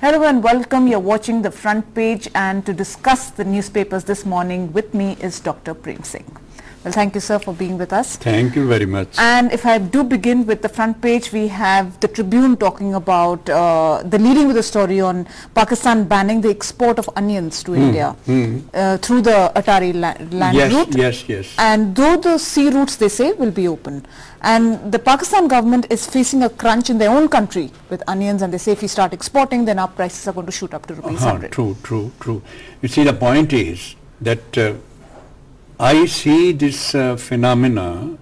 Hello and welcome. You're watching the front page, and to discuss the newspapers this morning with me is Dr. Prem Singh. Well, thank you, sir, for being with us. Thank you very much. And if I do begin with the front page, we have the Tribune talking about leading with a story on Pakistan banning the export of onions to India through the Atari land route. Yes. And though the sea routes, they say, will be open. And the Pakistan government is facing a crunch in their own country with onions, and they say if we start exporting, then our prices are going to shoot up to rupees 100. True. You see, the point is that I see this phenomena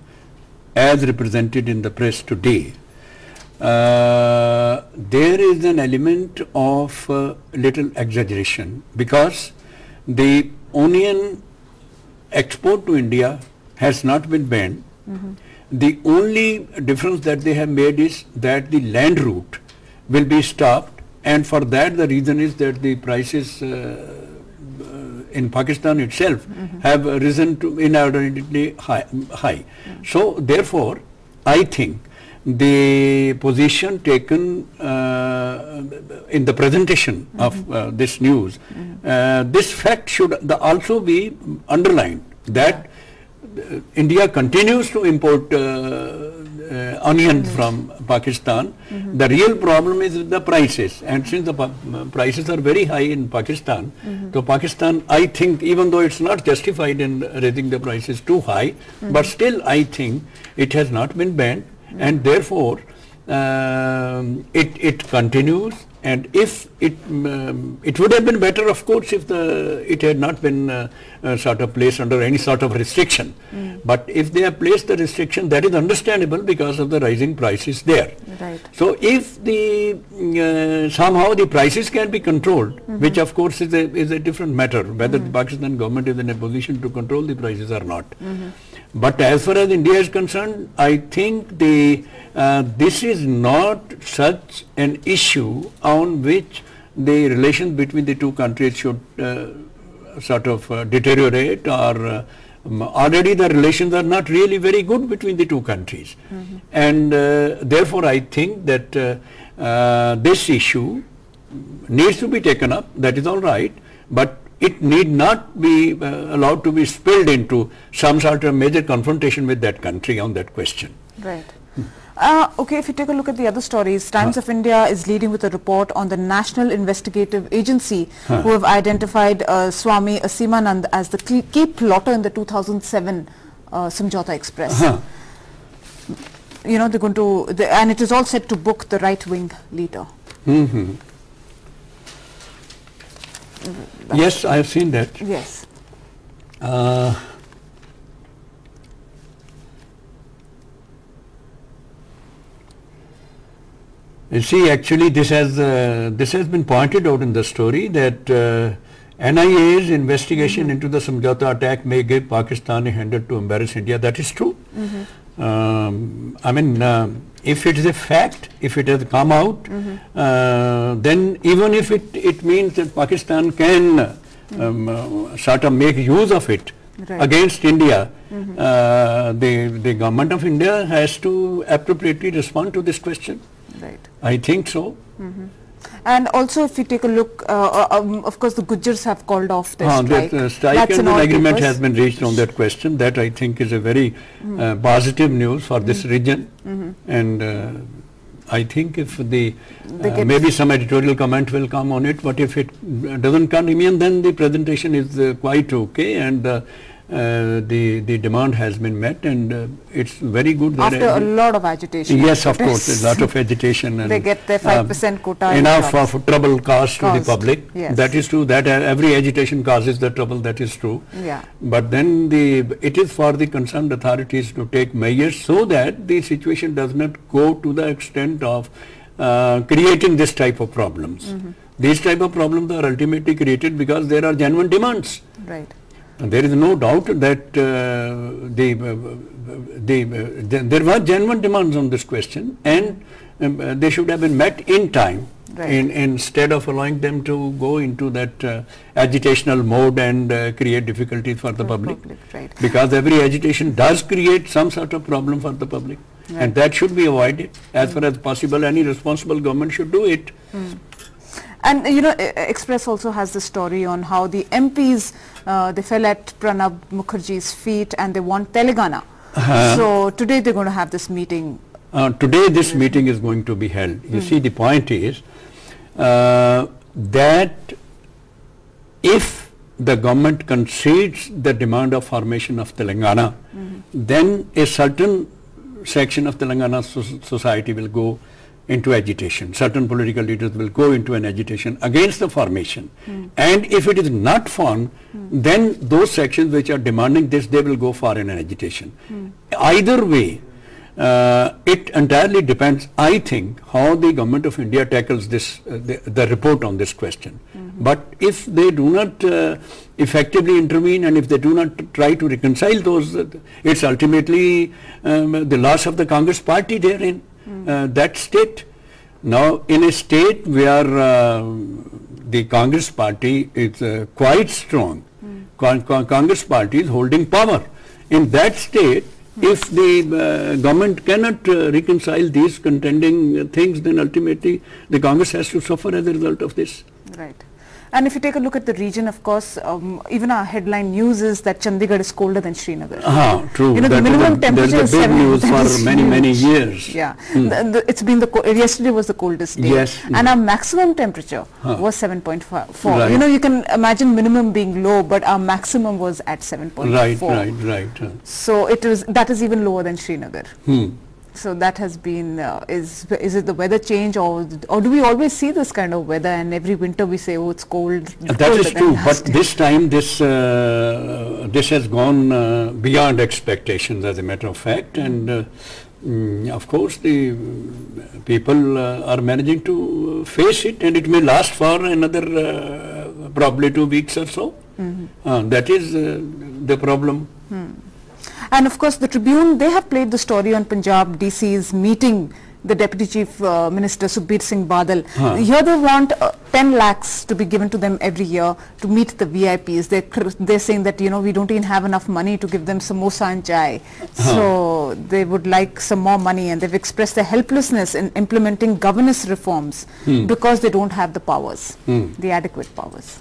as represented in the press today. There is an element of little exaggeration, because the onion export to India has not been banned. The only difference that they have made is that the land route will be stopped, and for that the reason is that the prices in Pakistan itself have risen to inordinately high. So therefore, I think the position taken in the presentation of this news, this fact should also be underlined, that India continues to import onion from Pakistan. The real problem is the prices, and since the prices are very high in Pakistan, so Pakistan, I think, even though it's not justified in raising the prices too high, but still I think it has not been banned, and therefore it continues. And if it would have been better, of course, if it had not been sort of placed under any sort of restriction. But if they have placed the restriction, that is understandable because of the rising prices there. Right. So if somehow the prices can be controlled, which of course is a different matter, whether the Pakistan government is in a position to control the prices or not. But as far as India is concerned, I think this is not such an issue on which the relations between the two countries should sort of deteriorate, or already the relations are not really very good between the two countries. And therefore I think that this issue needs to be taken up, that is all right, but it need not be allowed to be spilled into some sort of major confrontation with that country on that question. Right. Okay, if you take a look at the other stories, Times of India is leading with a report on the National Investigative Agency who have identified Swami Asimanand as the key plotter in the 2007 Samjhauta Express. You know, they're going to, and it is all set to book the right-wing leader. Yes, I have seen that. Yes. You see, actually, this has been pointed out in the story that NIA's investigation into the Samjhauta attack may give Pakistan a handle to embarrass India. That is true. I mean, if it is a fact, if it has come out, then even if it means that Pakistan can sort of make use of it against India, the government of India has to appropriately respond to this question. Right. I think so. And also, if you take a look, of course, the Gujars have called off their strike. The strike and an agreement has been reached on that question. That I think is a very positive news for this region. And I think if maybe some editorial comment will come on it, but if it doesn't come, then the presentation is quite okay, and the demand has been met, and it's very good. After a lot of agitation. Yes, of course, a lot of agitation. And they get their 5% quota. Enough of trouble caused to the public. Yes. That is true. That every agitation causes the trouble. That is true. Yeah. But then it is for the concerned authorities to take measures so that the situation does not go to the extent of creating this type of problems. These type of problems are ultimately created because there are genuine demands. Right. And there is no doubt that there were genuine demands on this question, and they should have been met in time, instead of allowing them to go into that agitational mode and create difficulties for the public. Because every agitation does create some sort of problem for the public, and that should be avoided as far as possible. Any responsible government should do it. And you know, Express also has the story on how the MPs, they fell at Pranab Mukherjee's feet and they want Telangana. So today they're going to have this meeting. Today this meeting is going to be held. You see, the point is that if the government concedes the demand of formation of Telangana, then a certain section of Telangana society will go into agitation. Certain political leaders will go into an agitation against the formation. And if it is not formed, then those sections which are demanding this, they will go for an agitation. Either way, it entirely depends, I think, how the government of India tackles this, the report on this question. But if they do not effectively intervene and if they do not try to reconcile those, it's ultimately the loss of the Congress party therein. That state. Now, in a state where the Congress party is quite strong, Congress party is holding power. In that state, if the government cannot reconcile these contending things, then ultimately the Congress has to suffer as a result of this. Right. And if you take a look at the region, of course, even our headline news is that Chandigarh is colder than Srinagar. True. You know, the minimum temperature is big news for many years. Yeah. It's been yesterday was the coldest day. Yes. And our maximum temperature was 7.4. Right. You know, you can imagine minimum being low, but our maximum was at 7.4. Right. So that is even lower than Srinagar. So that has been, is it the weather change or do we always see this kind of weather and every winter we say, oh, it's cold? That is true, but this time this has gone beyond expectations, as a matter of fact, and of course the people are managing to face it, and it may last for another probably 2 weeks or so. That is the problem. And of course the Tribune, they have played the story on Punjab DC's meeting the Deputy Chief Minister Sukhbir Singh Badal. Here they want 10 lakhs to be given to them every year to meet the VIPs. They're saying that, you know, we don't even have enough money to give them samosa and chai. So they would like some more money, and they've expressed their helplessness in implementing governance reforms because they don't have the powers, the adequate powers.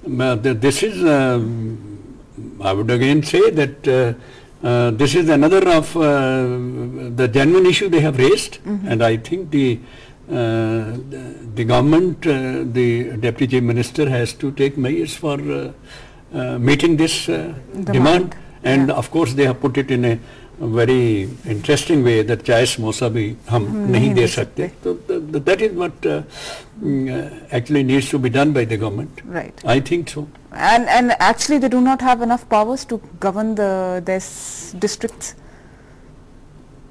This is... I would again say that this is another of the genuine issue they have raised, and I think the government, the Deputy Chief Minister has to take measures for meeting this demand, and of course they have put it in a very interesting way that chai samosa bhi hum nahi de sakte. So that is what actually needs to be done by the government. Right. I think so. And actually they do not have enough powers to govern their districts,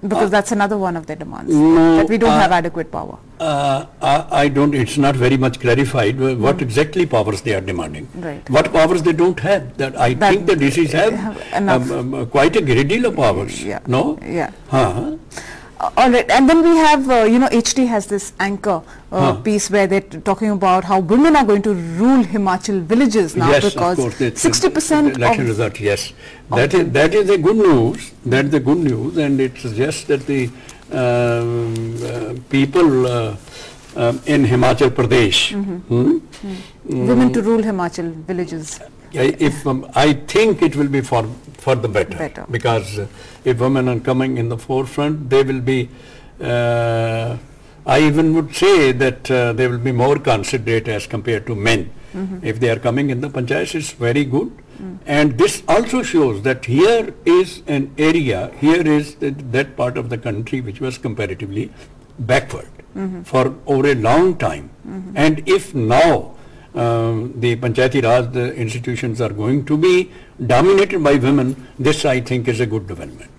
because that's another one of their demands, that we don't have adequate power. I don't, it's not very much clarified what exactly powers they are demanding. Right. What powers they don't have. That I think the DCs have quite a great deal of powers. Yeah. No? Yeah. All right, and then we have, you know, HT has this anchor piece where they're talking about how women are going to rule Himachal villages now, yes, because 60% of election result. Yes, that is a good news. That is the good news, and it suggests that the people in Himachal Pradesh, women to rule Himachal villages. If I think it will be for the better. Because if women are coming in the forefront, they will be, I even would say that they will be more considerate as compared to men. If they are coming in the panchayats, it's very good. And this also shows that here is an area, here is that part of the country which was comparatively backward for over a long time. And if now the Panchayati Raj institutions are going to be dominated by women, this I think is a good development.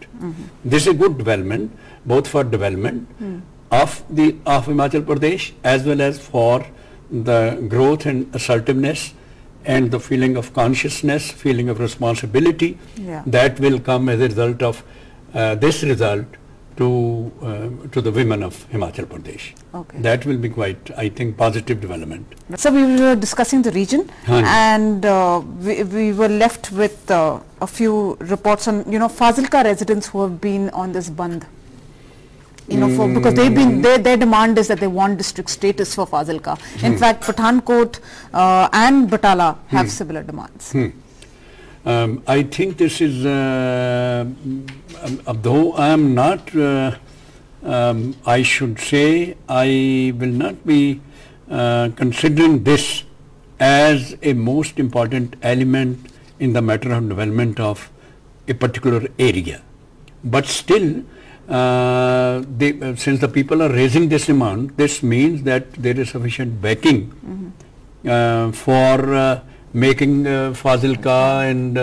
This is a good development both for development of Himachal Pradesh as well as for the growth and assertiveness and the feeling of consciousness, feeling of responsibility that will come as a result of this result to the women of Himachal Pradesh. Okay. That will be quite, I think, positive development. So we were discussing the region, and we were left with a few reports on, you know, Fazilka residents who have been on this bandh. because they've been their demand is that they want district status for Fazilka. In fact, Pathankot and Batala have similar demands. I think this is, though I am not, I should say, I will not be considering this as a most important element in the matter of development of a particular area. But still, since the people are raising this demand, this means that there is sufficient backing for making Fazilka and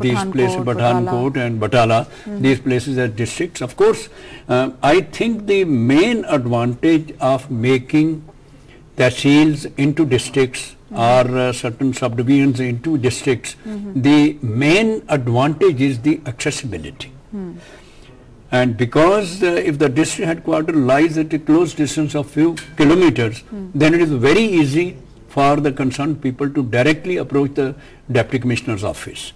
these places, Pathankot and Batala, these places as districts. Of course, I think the main advantage of making tehsils into districts or certain subdivisions into districts, the main advantage is the accessibility. And because if the district headquarters lies at a close distance of few kilometers, then it is very easy for the concerned people to directly approach the Deputy Commissioner's office.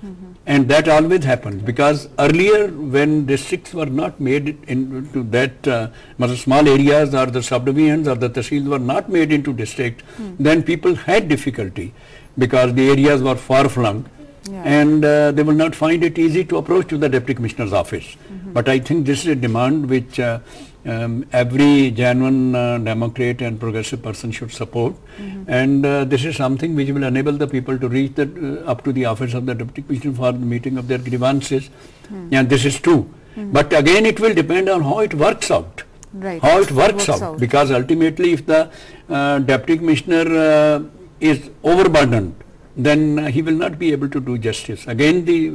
And that always happens, because earlier when districts were not made into that, small areas or the subdivisions or the tehsils were not made into district, then people had difficulty because the areas were far flung. And they will not find it easy to approach to the Deputy Commissioner's office. But I think this is a demand which every genuine democrat and progressive person should support. And this is something which will enable the people to reach up to the office of the Deputy Commissioner for the meeting of their grievances. And this is true. But again, it will depend on how it works out. How it works out. Because ultimately, if the Deputy Commissioner is overburdened, then he will not be able to do justice. Again, the